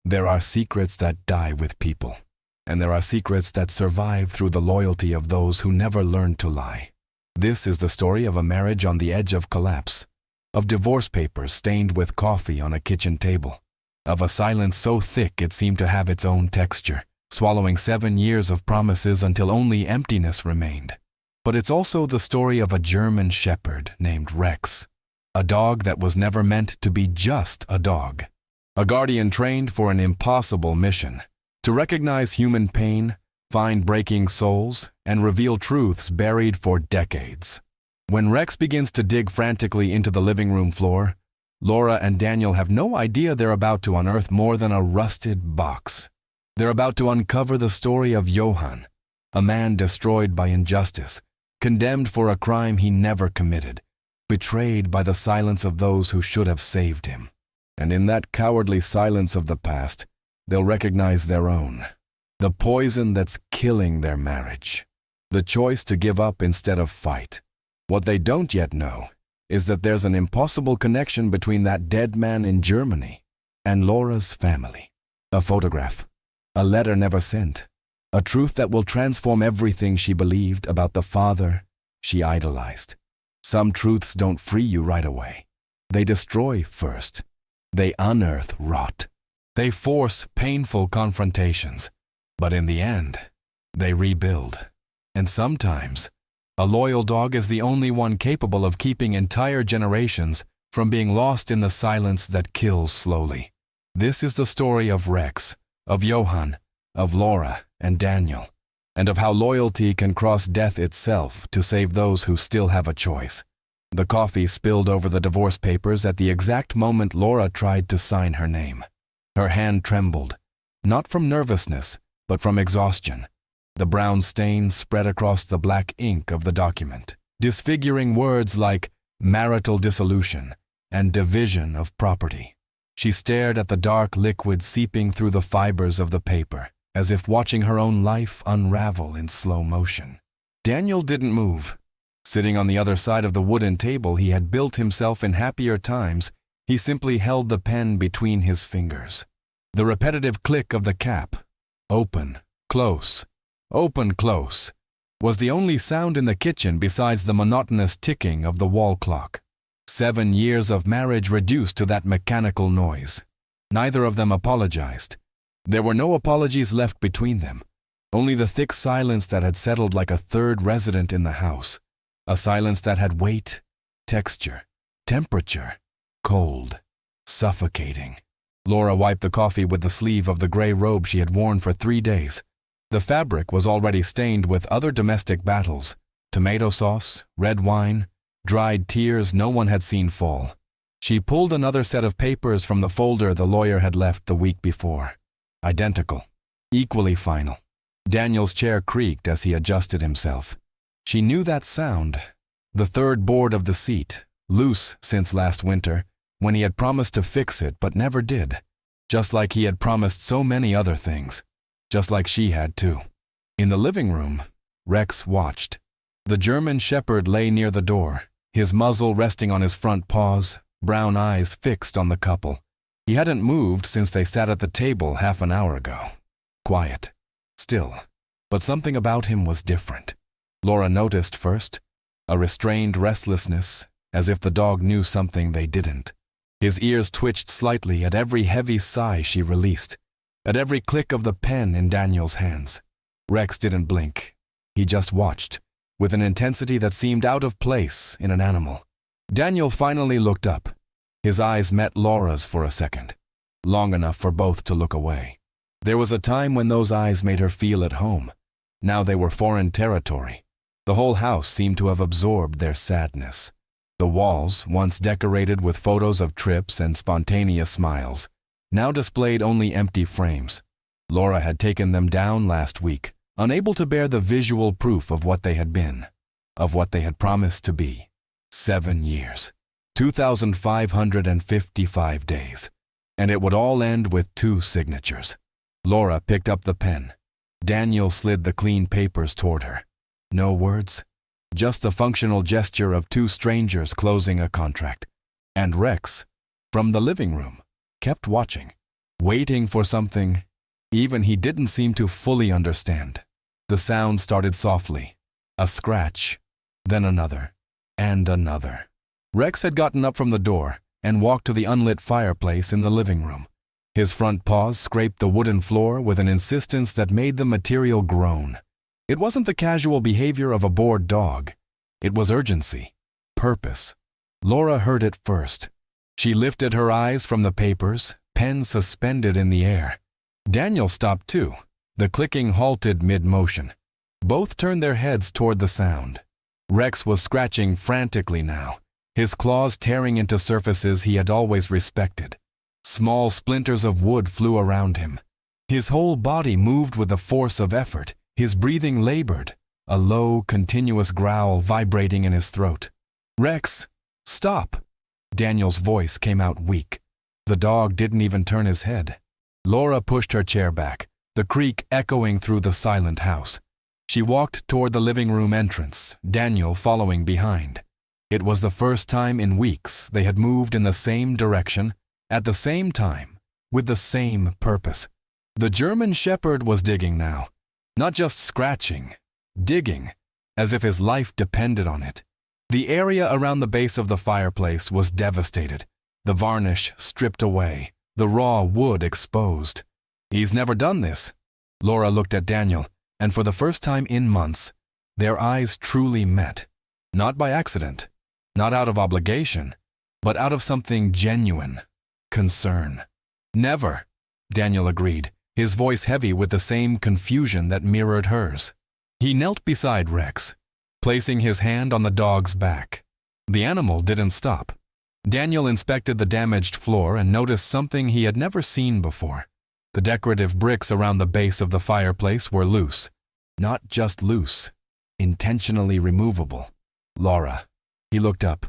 There are secrets that die with people, and there are secrets that survive through the loyalty of those who never learned to lie. This is the story of a marriage on the edge of collapse, of divorce papers stained with coffee on a kitchen table, of a silence so thick it seemed to have its own texture, swallowing 7 years of promises until only emptiness remained. But it's also the story of a German shepherd named Rex, a dog that was never meant to be just a dog, a guardian trained for an impossible mission, to recognize human pain, find breaking souls, and reveal truths buried for decades. When Rex begins to dig frantically into the living room floor, Laura and Daniel have no idea they're about to unearth more than a rusted box. They're about to uncover the story of Johann, a man destroyed by injustice, condemned for a crime he never committed, betrayed by the silence of those who should have saved him. And in that cowardly silence of the past, they'll recognize their own, the poison that's killing their marriage, the choice to give up instead of fight. What they don't yet know is that there's an impossible connection between that dead man in Germany and Laura's family. A photograph, a letter never sent, a truth that will transform everything she believed about the father she idolized. Some truths don't free you right away. They destroy first. They unearth rot. They force painful confrontations. But in the end, they rebuild. And sometimes, a loyal dog is the only one capable of keeping entire generations from being lost in the silence that kills slowly. This is the story of Rex, of Johann, of Laura and Daniel, and of how loyalty can cross death itself to save those who still have a choice. The coffee spilled over the divorce papers at the exact moment Laura tried to sign her name. Her hand trembled, not from nervousness, but from exhaustion. The brown stains spread across the black ink of the document, disfiguring words like marital dissolution and division of property. She stared at the dark liquid seeping through the fibers of the paper, as if watching her own life unravel in slow motion. Daniel didn't move. Sitting on the other side of the wooden table he had built himself in happier times, he simply held the pen between his fingers. The repetitive click of the cap, open, close, open, close, was the only sound in the kitchen besides the monotonous ticking of the wall clock. 7 years of marriage reduced to that mechanical noise. Neither of them apologized. There were no apologies left between them, only the thick silence that had settled like a third resident in the house, a silence that had weight, texture, temperature, cold, suffocating. Laura wiped the coffee with the sleeve of the gray robe she had worn for 3 days. The fabric was already stained with other domestic battles, tomato sauce, red wine, dried tears no one had seen fall. She pulled another set of papers from the folder the lawyer had left the week before. Identical, equally final. Daniel's chair creaked as he adjusted himself. She knew that sound, the third board of the seat, loose since last winter, when he had promised to fix it but never did, just like he had promised so many other things, just like she had too. In the living room, Rex watched. The German shepherd lay near the door, his muzzle resting on his front paws, brown eyes fixed on the couple. He hadn't moved since they sat at the table half an hour ago. Quiet, still, but something about him was different. Laura noticed first, a restrained restlessness, as if the dog knew something they didn't. His ears twitched slightly at every heavy sigh she released, at every click of the pen in Daniel's hands. Rex didn't blink. He just watched, with an intensity that seemed out of place in an animal. Daniel finally looked up. His eyes met Laura's for a second, long enough for both to look away. There was a time when those eyes made her feel at home. Now they were foreign territory. The whole house seemed to have absorbed their sadness. The walls, once decorated with photos of trips and spontaneous smiles, now displayed only empty frames. Laura had taken them down last week, unable to bear the visual proof of what they had been, of what they had promised to be. 7 years, 2,555 days, and it would all end with 2 signatures. Laura picked up the pen. Daniel slid the clean papers toward her. No words, just the functional gesture of 2 strangers closing a contract. And Rex, from the living room, kept watching. waiting for something even he didn't seem to fully understand. The sound started softly, a scratch, then another, and another. Rex had gotten up from the door and walked to the unlit fireplace in the living room. His front paws scraped the wooden floor with an insistence that made the material groan. It wasn't the casual behavior of a bored dog. It was urgency, purpose. Laura heard it first. She lifted her eyes from the papers, pen suspended in the air. Daniel stopped too. The clicking halted mid-motion. Both turned their heads toward the sound. Rex was scratching frantically now, his claws tearing into surfaces he had always respected. Small splinters of wood flew around him. His whole body moved with the force of effort, his breathing labored, a low, continuous growl vibrating in his throat. "Rex, stop!" Daniel's voice came out weak. The dog didn't even turn his head. Laura pushed her chair back, the creak echoing through the silent house. She walked toward the living room entrance, Daniel following behind. It was the first time in weeks they had moved in the same direction, at the same time, with the same purpose. The German shepherd was digging now, not just scratching, digging, as if his life depended on it. The area around the base of the fireplace was devastated, the varnish stripped away, the raw wood exposed. "He's never done this." Laura looked at Daniel, and for the first time in months, their eyes truly met. Not by accident, not out of obligation, but out of something genuine. Concern. "Never," Daniel agreed, his voice heavy with the same confusion that mirrored hers. He knelt beside Rex, placing his hand on the dog's back. The animal didn't stop. Daniel inspected the damaged floor and noticed something he had never seen before. The decorative bricks around the base of the fireplace were loose. Not just loose, intentionally removable. "Laura." He looked up.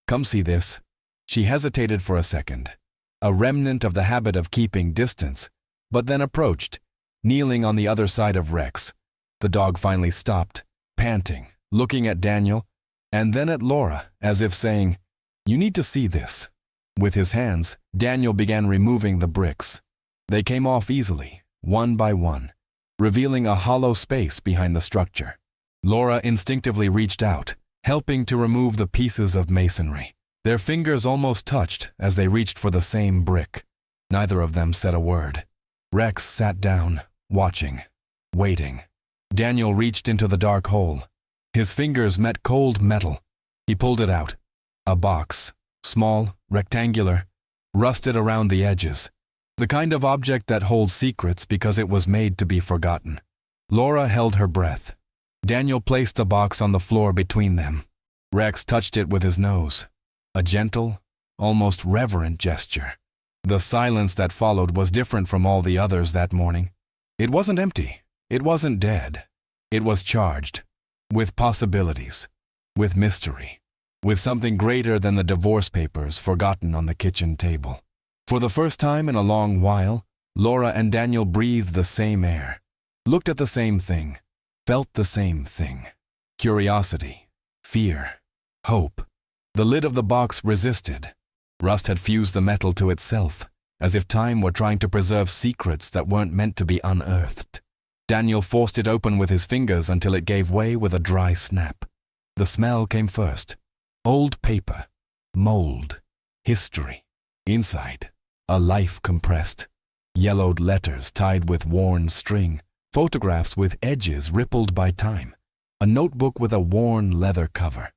"Come see this." She hesitated for a second, a remnant of the habit of keeping distance, but then approached, kneeling on the other side of Rex. The dog finally stopped, panting, looking at Daniel, and then at Laura, as if saying, "You need to see this." With his hands, Daniel began removing the bricks. They came off easily, one by one, revealing a hollow space behind the structure. Laura instinctively reached out, helping to remove the pieces of masonry. Their fingers almost touched as they reached for the same brick. Neither of them said a word. Rex sat down, watching, waiting. Daniel reached into the dark hole. His fingers met cold metal. He pulled it out. A box, small, rectangular, rusted around the edges. The kind of object that holds secrets because it was made to be forgotten. Laura held her breath. Daniel placed the box on the floor between them. Rex touched it with his nose. A gentle, almost reverent gesture. The silence that followed was different from all the others that morning. It wasn't empty. It wasn't dead. It was charged. With possibilities. With mystery. With something greater than the divorce papers forgotten on the kitchen table. For the first time in a long while, Laura and Daniel breathed the same air, looked at the same thing, felt the same thing. Curiosity, fear, hope. The lid of the box resisted. Rust had fused the metal to itself, as if time were trying to preserve secrets that weren't meant to be unearthed. Daniel forced it open with his fingers until it gave way with a dry snap. The smell came first. Old paper, mold, history. Inside, a life compressed. Yellowed letters tied with worn string, photographs with edges rippled by time, a notebook with a worn leather cover.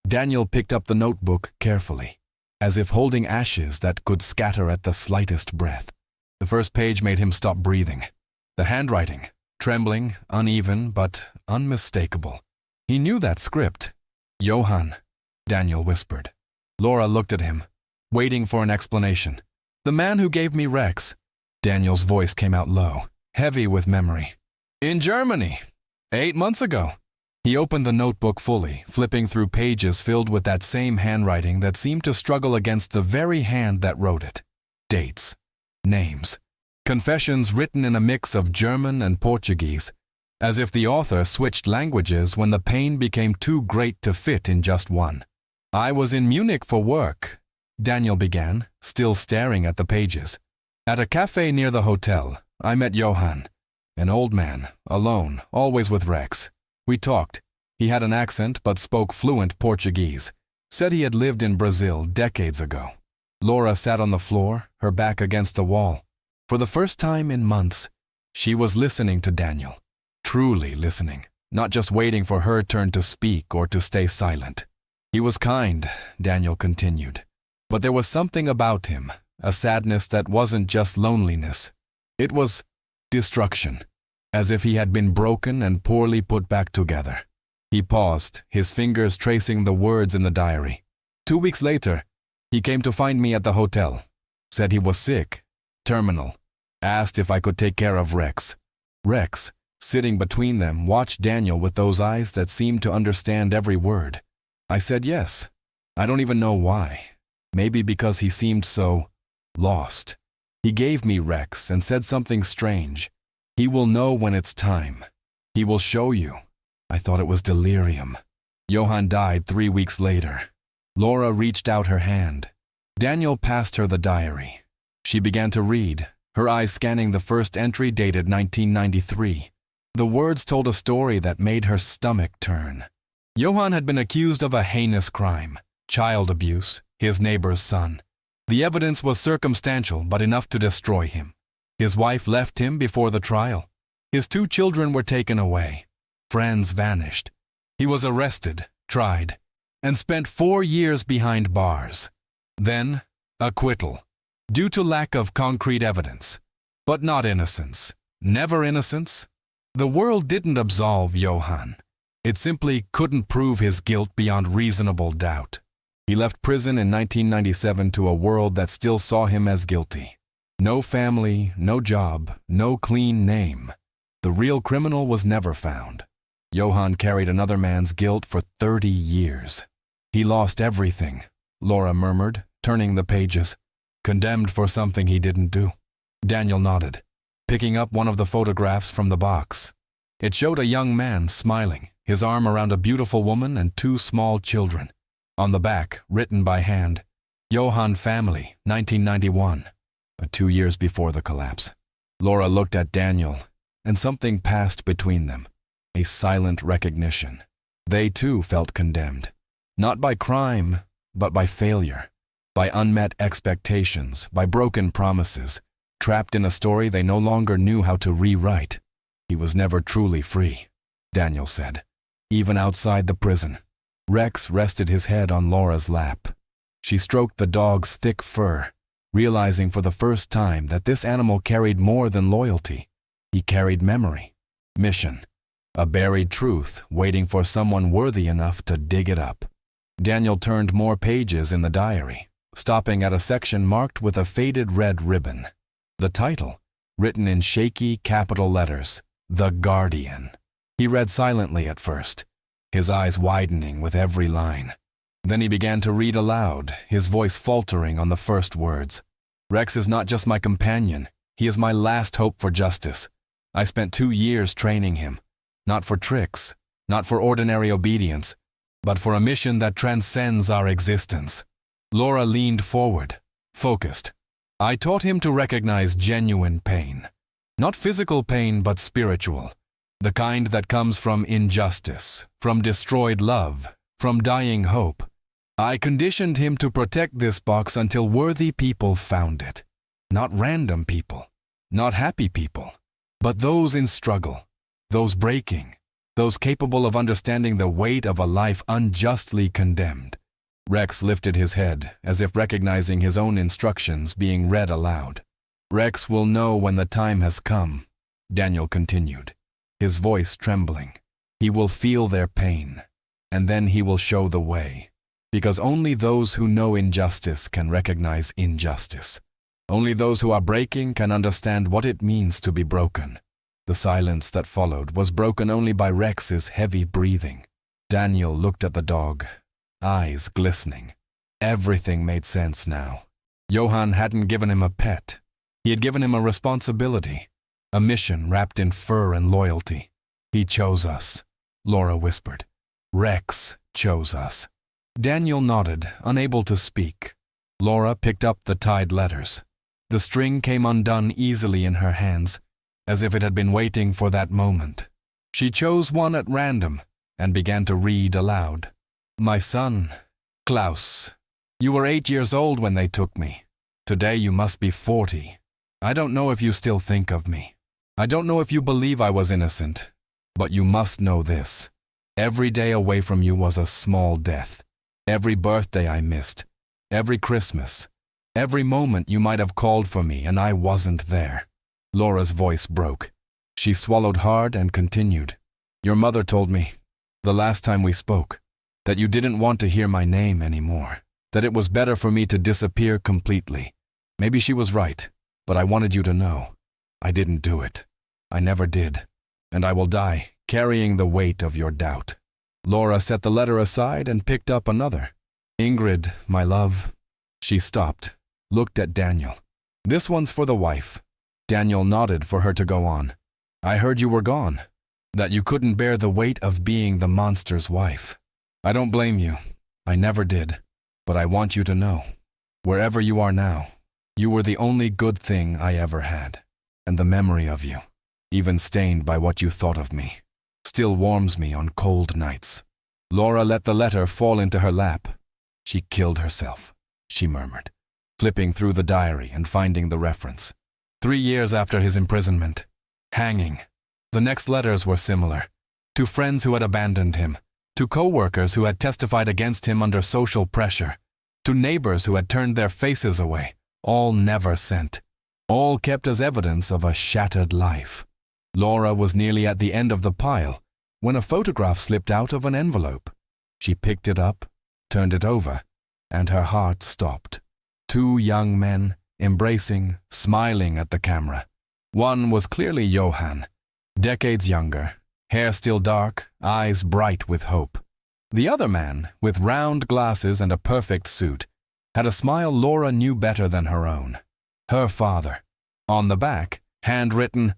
Daniel picked up the notebook carefully, as if holding ashes that could scatter at the slightest breath. The first page made him stop breathing. The handwriting, trembling, uneven, but unmistakable. He knew that script. "Johann," Daniel whispered. Laura looked at him, waiting for an explanation. "The man who gave me Rex." Daniel's voice came out low, heavy with memory. "In Germany, 8 months ago." He opened the notebook fully, flipping through pages filled with that same handwriting that seemed to struggle against the very hand that wrote it. Dates, names, confessions written in a mix of German and Portuguese, as if the author switched languages when the pain became too great to fit in just one. "I was in Munich for work," Daniel began, still staring at the pages. At a cafe near the hotel, I met Johan, an old man, alone, always with Rex. We talked. He had an accent but spoke fluent Portuguese. Said he had lived in Brazil decades ago. Laura sat on the floor, her back against the wall. For the first time in months, she was listening to Daniel. Truly listening, not just waiting for her turn to speak or to stay silent. He was kind, Daniel continued. But there was something about him, a sadness that wasn't just loneliness. It was destruction, as if he had been broken and poorly put back together. He paused, his fingers tracing the words in the diary. 2 weeks later, he came to find me at the hotel. Said he was sick, terminal. Asked if I could take care of Rex. Rex, sitting between them, watched Daniel with those eyes that seemed to understand every word. I said yes. I don't even know why. Maybe because he seemed so lost. He gave me Rex and said something strange. He will know when it's time. He will show you. I thought it was delirium. Johan died 3 weeks later. Laura reached out her hand. Daniel passed her the diary. She began to read, her eyes scanning the first entry dated 1993. The words told a story that made her stomach turn. Johan had been accused of a heinous crime, child abuse, his neighbor's son. The evidence was circumstantial but enough to destroy him. His wife left him before the trial. His 2 children were taken away. Friends vanished. He was arrested, tried, and spent 4 years behind bars. Then, acquittal, due to lack of concrete evidence. But not innocence. Never innocence. The world didn't absolve Johan. It simply couldn't prove his guilt beyond reasonable doubt. He left prison in 1997 to a world that still saw him as guilty. No family, no job, no clean name. The real criminal was never found. Johan carried another man's guilt for 30 years. He lost everything, Laura murmured, turning the pages. Condemned for something he didn't do. Daniel nodded, picking up one of the photographs from the box. It showed a young man smiling, his arm around a beautiful woman and 2 small children. On the back, written by hand, Johan family, 1991, 2 years before the collapse. Laura looked at Daniel, and something passed between them, a silent recognition. They too felt condemned, not by crime, but by failure, by unmet expectations, by broken promises, trapped in a story they no longer knew how to rewrite. He was never truly free, Daniel said, even outside the prison. Rex rested his head on Laura's lap. She stroked the dog's thick fur, realizing for the first time that this animal carried more than loyalty. He carried memory, mission, a buried truth waiting for someone worthy enough to dig it up. Daniel turned more pages in the diary, stopping at a section marked with a faded red ribbon. The title, written in shaky capital letters, The Guardian. He read silently at first, his eyes widening with every line. Then he began to read aloud, his voice faltering on the first words. Rex is not just my companion, he is my last hope for justice. I spent 2 years training him, not for tricks, not for ordinary obedience, but for a mission that transcends our existence. Laura leaned forward, focused. I taught him to recognize genuine pain. Not physical pain, but spiritual. The kind that comes from injustice, from destroyed love, from dying hope. I conditioned him to protect this box until worthy people found it. Not random people, not happy people, but those in struggle, those breaking, those capable of understanding the weight of a life unjustly condemned. Rex lifted his head, as if recognizing his own instructions being read aloud. Rex will know when the time has come, Daniel continued, his voice trembling. He will feel their pain, and then he will show the way. Because only those who know injustice can recognize injustice. Only those who are breaking can understand what it means to be broken. The silence that followed was broken only by Rex's heavy breathing. Daniel looked at the dog, eyes glistening. Everything made sense now. Johan hadn't given him a pet. He had given him a responsibility, a mission wrapped in fur and loyalty. He chose us, Laura whispered. Rex chose us. Daniel nodded, unable to speak. Laura picked up the tied letters. The string came undone easily in her hands, as if it had been waiting for that moment. She chose one at random and began to read aloud. My son, Klaus, you were 8 years old when they took me. Today you must be 40. I don't know if you still think of me. I don't know if you believe I was innocent, but you must know this. Every day away from you was a small death. Every birthday I missed, every Christmas, every moment you might have called for me and I wasn't there. Laura's voice broke. She swallowed hard and continued. Your mother told me, the last time we spoke, that you didn't want to hear my name anymore, that it was better for me to disappear completely. Maybe she was right, but I wanted you to know. I didn't do it. I never did. And I will die, carrying the weight of your doubt. Laura set the letter aside and picked up another. Ingrid, my love. She stopped, looked at Daniel. This one's for the wife. Daniel nodded for her to go on. I heard you were gone, that you couldn't bear the weight of being the monster's wife. I don't blame you. I never did. But I want you to know, wherever you are now, you were the only good thing I ever had. And the memory of you, even stained by what you thought of me, still warms me on cold nights. Laura let the letter fall into her lap. She killed herself, she murmured, flipping through the diary and finding the reference. 3 years after his imprisonment. Hanging. The next letters were similar. To friends who had abandoned him, to co-workers who had testified against him under social pressure, to neighbors who had turned their faces away, all never sent, all kept as evidence of a shattered life. Laura was nearly at the end of the pile when a photograph slipped out of an envelope. She picked it up, turned it over, and her heart stopped. 2 young men, embracing, smiling at the camera. One was clearly Johann, decades younger, hair still dark, eyes bright with hope. The other man, with round glasses and a perfect suit, had a smile Laura knew better than her own. Her father. On the back, handwritten,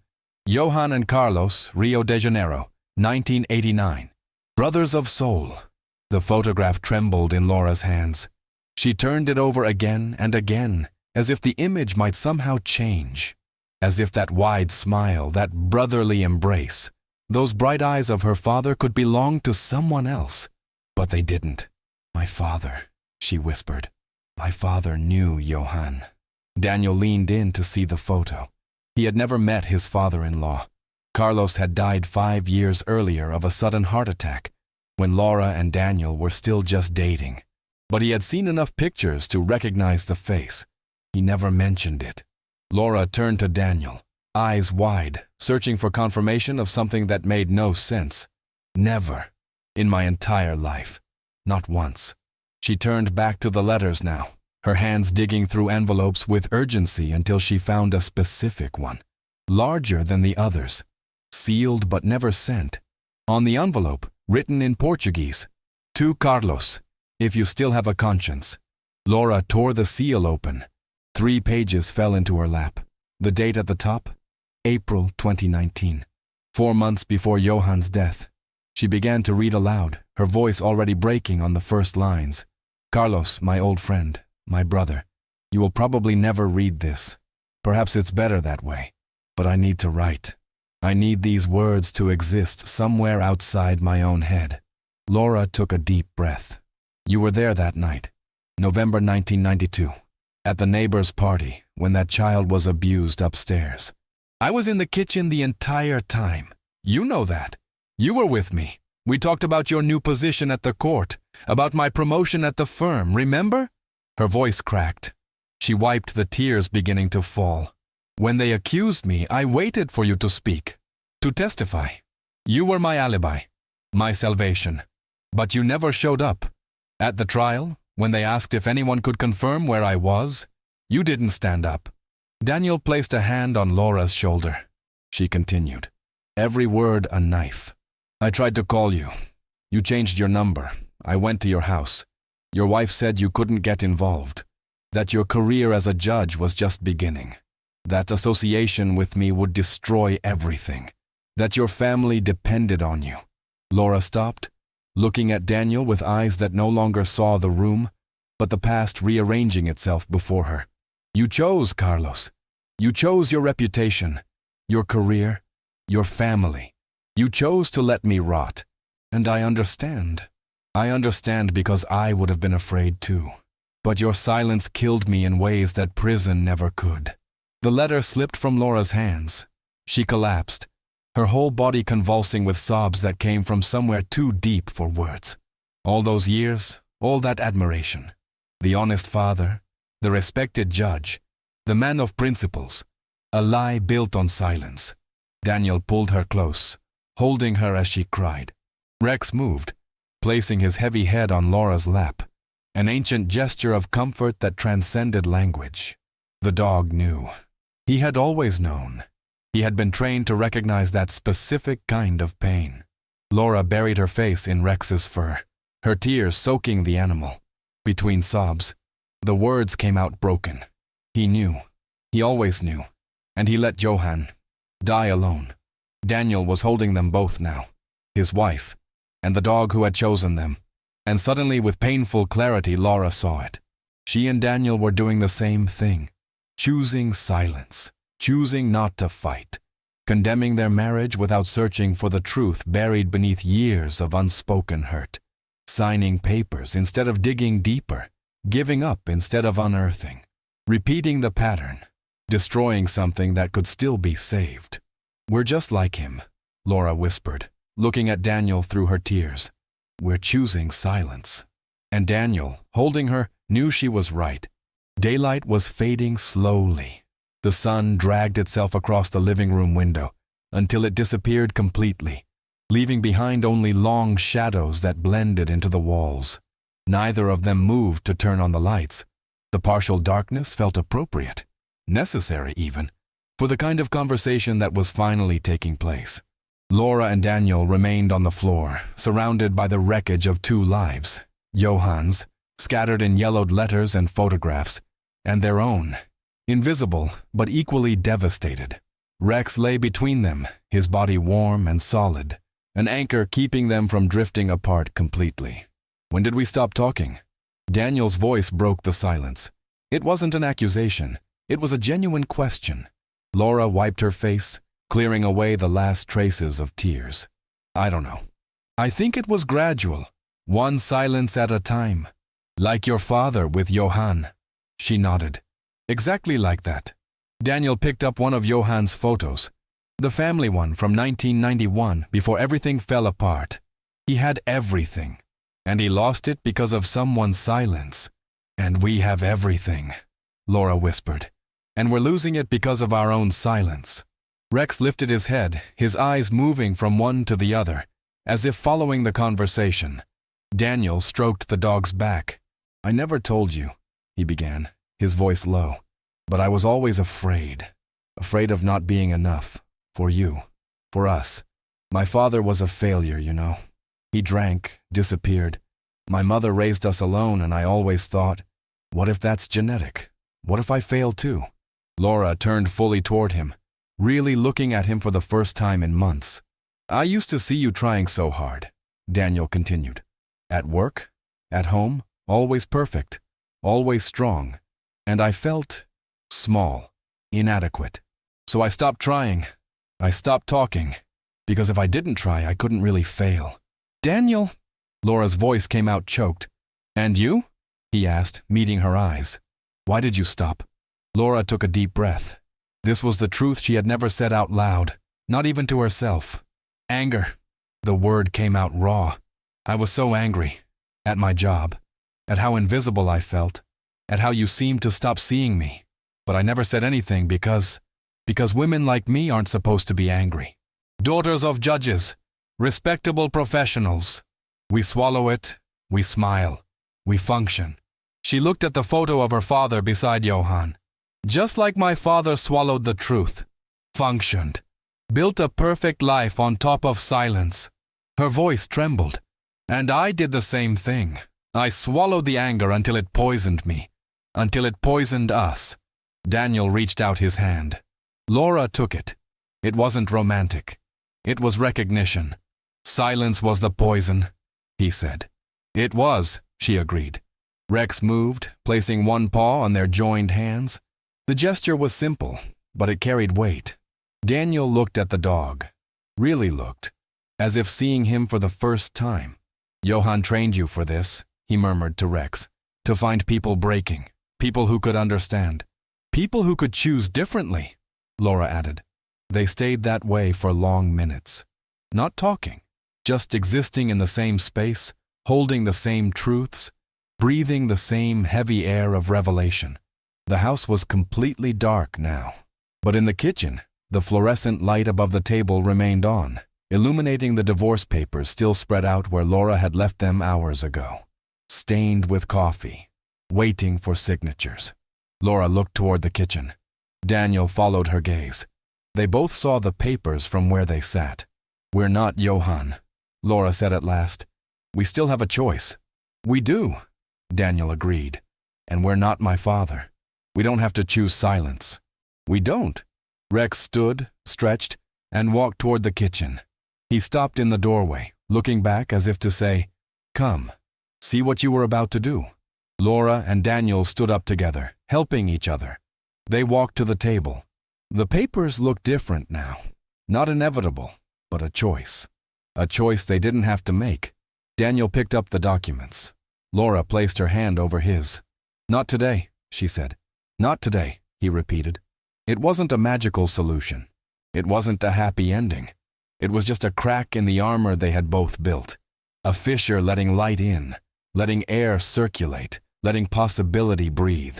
Johann and Carlos, Rio de Janeiro, 1989. Brothers of soul. The photograph trembled in Laura's hands. She turned it over again and again, as if the image might somehow change. As if that wide smile, that brotherly embrace, those bright eyes of her father could belong to someone else. But they didn't. My father, she whispered. My father knew Johann. Daniel leaned in to see the photo. He had never met his father-in-law. Carlos had died 5 years earlier of a sudden heart attack, when Laura and Daniel were still just dating. But he had seen enough pictures to recognize the face. He never mentioned it. Laura turned to Daniel, eyes wide, searching for confirmation of something that made no sense. Never. In my entire life. Not once. She turned back to the letters now, her hands digging through envelopes with urgency until she found a specific one, larger than the others, sealed but never sent. On the envelope, written in Portuguese, To Carlos, if you still have a conscience. Laura tore the seal open. 3 pages fell into her lap. The date at the top, April 2019. 4 months before Johann's death. She began to read aloud, her voice already breaking on the first lines. Carlos, my old friend, my brother, you will probably never read this. Perhaps it's better that way. But I need to write. I need these words to exist somewhere outside my own head. Laura took a deep breath. You were there that night, November 1992, at the neighbor's party when that child was abused upstairs. I was in the kitchen the entire time. You know that. You were with me. We talked about your new position at the court, about my promotion at the firm, remember? Her voice cracked. She wiped the tears beginning to fall. When they accused me, I waited for you to speak, to testify. You were my alibi, my salvation. But you never showed up. At the trial, when they asked if anyone could confirm where I was, you didn't stand up. Daniel placed a hand on Laura's shoulder. She continued, every word a knife. I tried to call you. You changed your number. I went to your house. Your wife said you couldn't get involved, that your career as a judge was just beginning, that association with me would destroy everything, that your family depended on you. Laura stopped, looking at Daniel with eyes that no longer saw the room, but the past rearranging itself before her. You chose, Carlos. You chose your reputation, your career, your family. You chose to let me rot. And I understand. I understand because I would have been afraid too. But your silence killed me in ways that prison never could. The letter slipped from Laura's hands. She collapsed, her whole body convulsing with sobs that came from somewhere too deep for words. All those years, all that admiration. The honest father, the respected judge, the man of principles. A lie built on silence. Daniel pulled her close, holding her as she cried. Rex moved, placing his heavy head on Laura's lap, an ancient gesture of comfort that transcended language. The dog knew. He had always known. He had been trained to recognize that specific kind of pain. Laura buried her face in Rex's fur, her tears soaking the animal. Between sobs, the words came out broken. He knew. He always knew. And he let Johan die alone. Daniel was holding them both now, his wife, and the dog who had chosen them. And suddenly, with painful clarity, Laura saw it. She and Daniel were doing the same thing, choosing silence, choosing not to fight, condemning their marriage without searching for the truth buried beneath years of unspoken hurt, signing papers instead of digging deeper, giving up instead of unearthing, repeating the pattern, destroying something that could still be saved. We're just like him, Laura whispered, looking at Daniel through her tears. We're choosing silence. And Daniel, holding her, knew she was right. Daylight was fading slowly. The sun dragged itself across the living room window until it disappeared completely, leaving behind only long shadows that blended into the walls. Neither of them moved to turn on the lights. The partial darkness felt appropriate, necessary even, for the kind of conversation that was finally taking place. Laura and Daniel remained on the floor, surrounded by the wreckage of two lives, Johan's, scattered in yellowed letters and photographs, and their own, invisible but equally devastated. Rex lay between them, his body warm and solid, an anchor keeping them from drifting apart completely. When did we stop talking? Daniel's voice broke the silence. It wasn't an accusation. It was a genuine question. Laura wiped her face, clearing away the last traces of tears. I don't know. I think it was gradual, one silence at a time. Like your father with Johan. She nodded. Exactly like that. Daniel picked up one of Johan's photos, the family one from 1991, before everything fell apart. He had everything, and he lost it because of someone's silence. And we have everything, Laura whispered, and we're losing it because of our own silence. Rex lifted his head, his eyes moving from one to the other, as if following the conversation. Daniel stroked the dog's back. I never told you, he began, his voice low, but I was always afraid of not being enough, for you, for us. My father was a failure, you know. He drank, disappeared. My mother raised us alone, and I always thought, what if that's genetic? What if I fail too? Laura turned fully toward him, really looking at him for the first time in months. I used to see you trying so hard, Daniel continued. At work, at home, always perfect, always strong. And I felt small, inadequate. So I stopped trying. I stopped talking. Because if I didn't try, I couldn't really fail. Daniel! Laura's voice came out choked. And you? He asked, meeting her eyes. Why did you stop? Laura took a deep breath. This was the truth she had never said out loud, not even to herself. Anger. The word came out raw. I was so angry. At my job. At how invisible I felt. At how you seemed to stop seeing me. But I never said anything because women like me aren't supposed to be angry. Daughters of judges. Respectable professionals. We swallow it. We smile. We function. She looked at the photo of her father beside Johan. Just like my father swallowed the truth. Functioned. Built a perfect life on top of silence. Her voice trembled. And I did the same thing. I swallowed the anger until it poisoned me. Until it poisoned us. Daniel reached out his hand. Laura took it. It wasn't romantic. It was recognition. Silence was the poison, he said. It was, she agreed. Rex moved, placing one paw on their joined hands. The gesture was simple, but it carried weight. Daniel looked at the dog, really looked, as if seeing him for the first time. Johann trained you for this, he murmured to Rex, to find people breaking, people who could understand, people who could choose differently, Laura added. They stayed that way for long minutes, not talking, just existing in the same space, holding the same truths, breathing the same heavy air of revelation. The house was completely dark now, but in the kitchen, the fluorescent light above the table remained on, illuminating the divorce papers still spread out where Laura had left them hours ago, stained with coffee, waiting for signatures. Laura looked toward the kitchen. Daniel followed her gaze. They both saw the papers from where they sat. "We're not Johann," Laura said at last. "We still have a choice." "We do," Daniel agreed. "And we're not my father. We don't have to choose silence." "We don't." Rex stood, stretched, and walked toward the kitchen. He stopped in the doorway, looking back as if to say, "Come, see what you were about to do." Laura and Daniel stood up together, helping each other. They walked to the table. The papers looked different now. Not inevitable, but a choice. A choice they didn't have to make. Daniel picked up the documents. Laura placed her hand over his. "Not today," she said. "Not today," he repeated. It wasn't a magical solution. It wasn't a happy ending. It was just a crack in the armor they had both built. A fissure letting light in, letting air circulate, letting possibility breathe.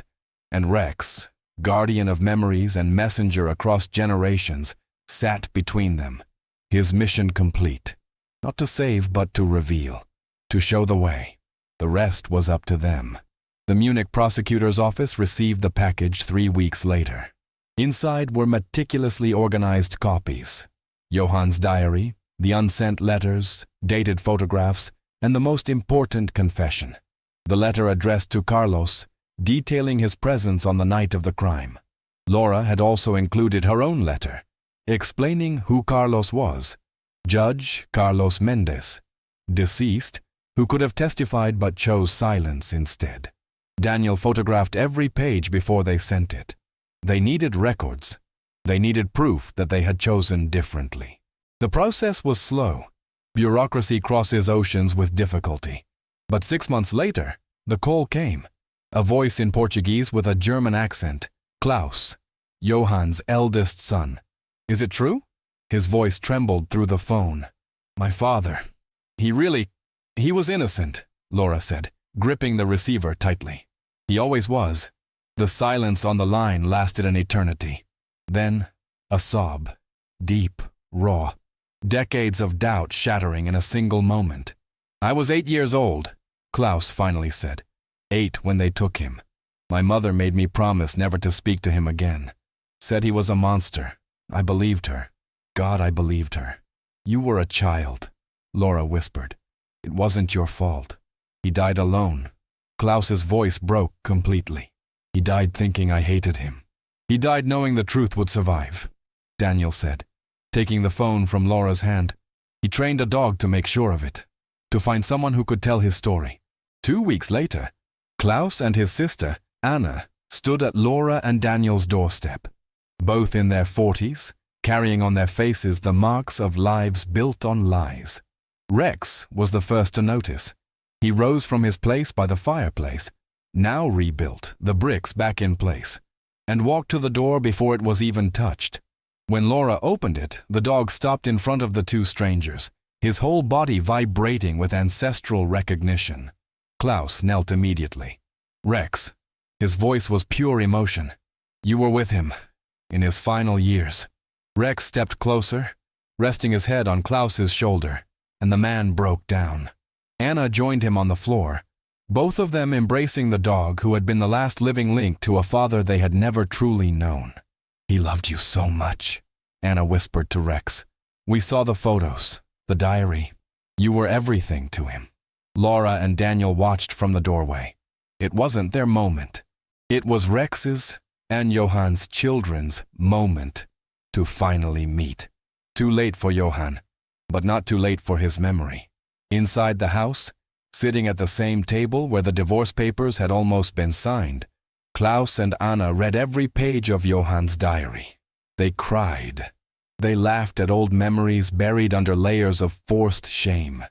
And Rex, guardian of memories and messenger across generations, sat between them. His mission complete. Not to save, but to reveal. To show the way. The rest was up to them. The Munich prosecutor's office received the package 3 weeks later. Inside were meticulously organized copies. Johann's diary, the unsent letters, dated photographs, and the most important confession. The letter addressed to Carlos, detailing his presence on the night of the crime. Laura had also included her own letter, explaining who Carlos was. Judge Carlos Mendez, deceased, who could have testified but chose silence instead. Daniel photographed every page before they sent it. They needed records. They needed proof that they had chosen differently. The process was slow. Bureaucracy crosses oceans with difficulty. But 6 months later, the call came. A voice in Portuguese with a German accent. "Klaus, Johann's eldest son. Is it true?" His voice trembled through the phone. "My father. He was innocent," Laura said, gripping the receiver tightly. "He always was." The silence on the line lasted an eternity. Then, a sob. Deep, raw. Decades of doubt shattering in a single moment. "I was 8 years old," Klaus finally said. 8 when they took him. My mother made me promise never to speak to him again. Said he was a monster. I believed her. God, I believed her. "You were a child," Laura whispered. "It wasn't your fault. He died alone." Klaus's voice broke completely. "He died thinking I hated him. He died knowing the truth would survive," Daniel said, taking the phone from Laura's hand. "He trained a dog to make sure of it, to find someone who could tell his story." 2 weeks later, Klaus and his sister, Anna, stood at Laura and Daniel's doorstep, both in their 40s, carrying on their faces the marks of lives built on lies. Rex was the first to notice. He rose from his place by the fireplace, now rebuilt, the bricks back in place, and walked to the door before it was even touched. When Laura opened it, the dog stopped in front of the 2 strangers, his whole body vibrating with ancestral recognition. Klaus knelt immediately. "Rex," his voice was pure emotion. "You were with him, in his final years." Rex stepped closer, resting his head on Klaus's shoulder, and the man broke down. Anna joined him on the floor, both of them embracing the dog who had been the last living link to a father they had never truly known. "He loved you so much," Anna whispered to Rex. "We saw the photos, the diary. You were everything to him." Laura and Daniel watched from the doorway. It wasn't their moment. It was Rex's and Johann's children's moment to finally meet. Too late for Johann, but not too late for his memory. Inside the house, sitting at the same table where the divorce papers had almost been signed, Klaus and Anna read every page of Johann's diary. They cried. They laughed at old memories buried under layers of forced shame.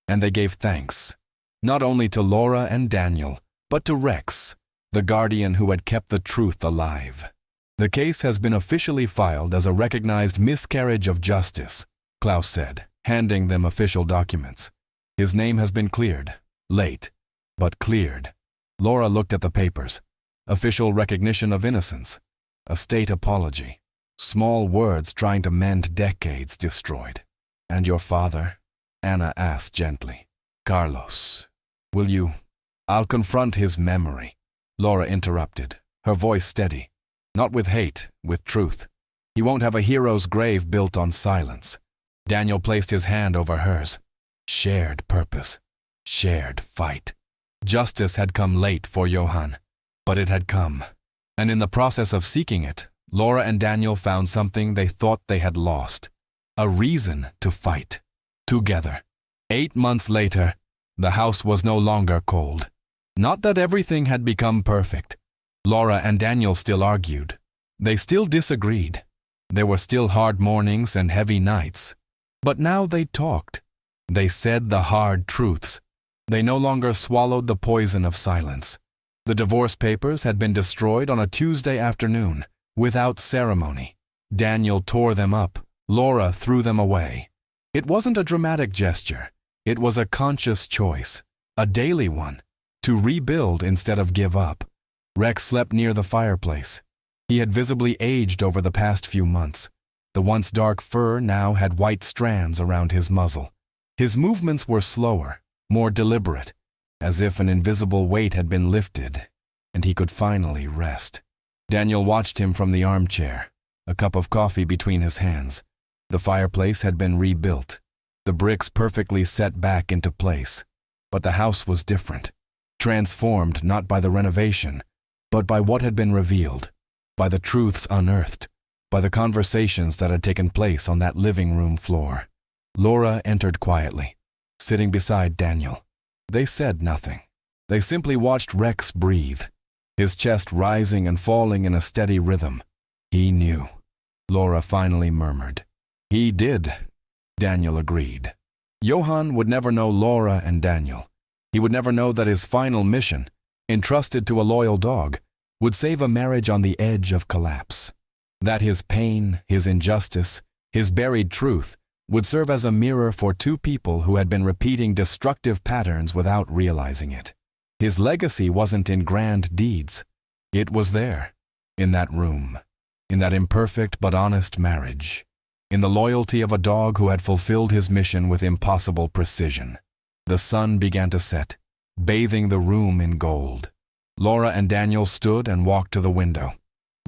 And they gave thanks, not only to Laura and Daniel, but to Rex, the guardian who had kept the truth alive. The case has been officially filed as a recognized miscarriage of justice, Klaus said, handing them official documents. His name has been cleared. Late, but cleared. Laura looked at the papers. Official recognition of innocence. A state apology. Small words trying to mend decades destroyed. And your father? Anna asked gently. Carlos. Will you? I'll confront his memory. Laura interrupted, her voice steady. Not with hate, with truth. He won't have a hero's grave built on silence. Daniel placed his hand over hers. Shared purpose. Shared fight. Justice had come late for Johann, but it had come. And in the process of seeking it, Laura and Daniel found something they thought they had lost. A reason to fight. Together. 8 months later, the house was no longer cold. Not that everything had become perfect. Laura and Daniel still argued. They still disagreed. There were still hard mornings and heavy nights. But now they talked. They said the hard truths. They no longer swallowed the poison of silence. The divorce papers had been destroyed on a Tuesday afternoon, without ceremony. Daniel tore them up. Laura threw them away. It wasn't a dramatic gesture. It was a conscious choice, a daily one, to rebuild instead of give up. Rex slept near the fireplace. He had visibly aged over the past few months. The once dark fur now had white strands around his muzzle. His movements were slower, more deliberate, as if an invisible weight had been lifted, and he could finally rest. Daniel watched him from the armchair, a cup of coffee between his hands. The fireplace had been rebuilt, the bricks perfectly set back into place. But the house was different, transformed not by the renovation, but by what had been revealed, by the truths unearthed, by the conversations that had taken place on that living room floor. Laura entered quietly, sitting beside Daniel. They said nothing. They simply watched Rex breathe, his chest rising and falling in a steady rhythm. He knew. Laura finally murmured. He did, Daniel agreed. Johann would never know Laura and Daniel. He would never know that his final mission, entrusted to a loyal dog, would save a marriage on the edge of collapse. That his pain, his injustice, his buried truth would serve as a mirror for two people who had been repeating destructive patterns without realizing it. His legacy wasn't in grand deeds. It was there, in that room, in that imperfect but honest marriage, in the loyalty of a dog who had fulfilled his mission with impossible precision. The sun began to set, bathing the room in gold. Laura and Daniel stood and walked to the window.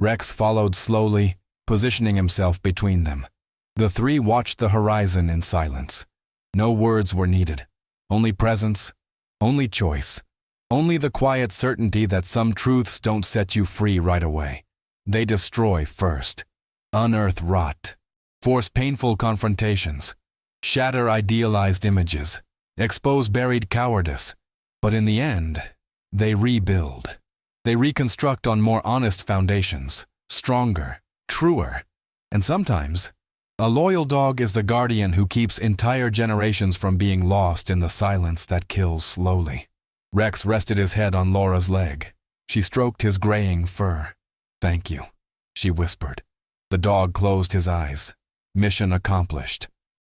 Rex followed slowly, positioning himself between them. The three watched the horizon in silence. No words were needed. Only presence, only choice, only the quiet certainty that some truths don't set you free right away. They destroy first, unearth rot, force painful confrontations, shatter idealized images, expose buried cowardice. But in the end, they rebuild. They reconstruct on more honest foundations, stronger, truer. And sometimes, a loyal dog is the guardian who keeps entire generations from being lost in the silence that kills slowly. Rex rested his head on Laura's leg. She stroked his graying fur. "Thank you," she whispered. The dog closed his eyes. Mission accomplished.